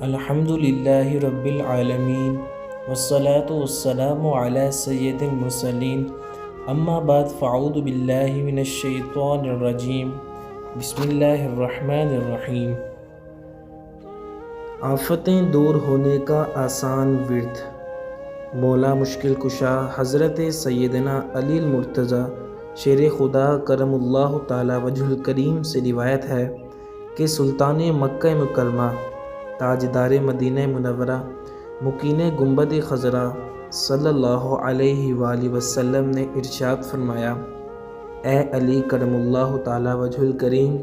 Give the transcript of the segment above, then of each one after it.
الحمد للہ رب العالمین والصلاة والسلام علی سید المرسلین اما بعد فاعوذ باللہ من الشیطان الرجیم بسم اللہ الرحمن الرحیم۔ آفتیں دور ہونے کا آسان ورد۔ مولا مشکل کشا حضرت سیدنا علی المرتضیٰ شیر خدا کرم اللہ تعالی وجہ الکریم سے روایت ہے کہ سلطان مکہ مکرمہ تاجدار مدینہ منورہ مکین گنبد خضرا صلی اللہ علیہ وآلہ وسلم نے ارشاد فرمایا، اے علی کرم اللہ تعالی وجہ الکریم،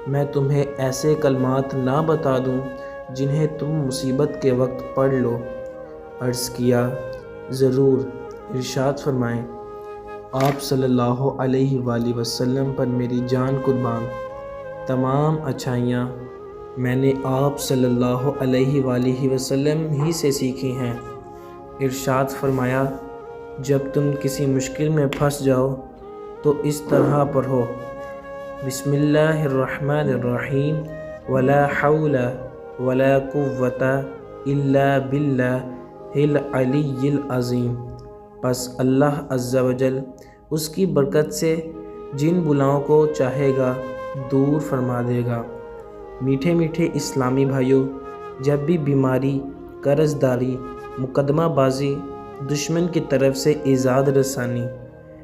میں تمہیں ایسے کلمات نہ بتا دوں جنہیں تم مصیبت کے وقت پڑھ لو؟ عرض کیا، ضرور، ارشاد فرمائیں۔ آپ صلی اللہ علیہ وآلہ وسلم پر میری جان قربان، تمام اچھائیاں میں نے آپ صلی اللہ علیہ وآلہ وسلم ہی سے سیکھی ہیں۔ ارشاد فرمایا، جب تم کسی مشکل میں پھنس جاؤ تو اس طرح پڑھو، بسم اللہ الرحمن الرحیم ولا حول ولا قوة الا باللہ العلی العظیم۔ پس اللہ عز و جل اس کی برکت سے جن بلاؤں کو چاہے گا دور فرما دے گا۔ میٹھے میٹھے اسلامی بھائیوں، جب بھی بیماری، قرض داری، مقدمہ بازی، دشمن کی طرف سے ایذا رسانی،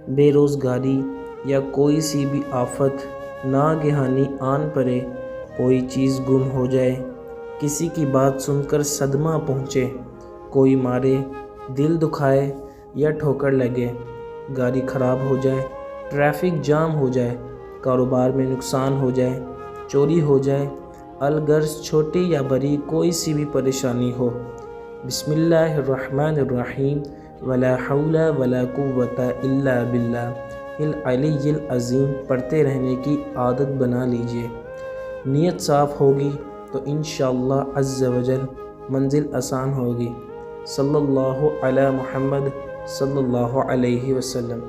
بے روزگاری یا کوئی سی بھی آفت ناگہانی آن پڑے، کوئی چیز گم ہو جائے، کسی کی بات سن کر صدمہ پہنچے، کوئی مارے، دل دکھائے یا ٹھوکر لگے، گاڑی خراب ہو جائے، ٹریفک جام ہو جائے، کاروبار میں نقصان ہو جائے، چوری ہو جائے، الغرض چھوٹی یا بڑی کوئی سی بھی پریشانی ہو، بسم اللہ الرحمن الرحیم ولا حول ولا قوة الا باللہ العلی العظیم پڑھتے رہنے کی عادت بنا لیجئے۔ نیت صاف ہوگی تو انشاءاللہ عز و جل منزل آسان ہوگی۔ صلی اللہ علی محمد صلی اللہ علیہ وسلم۔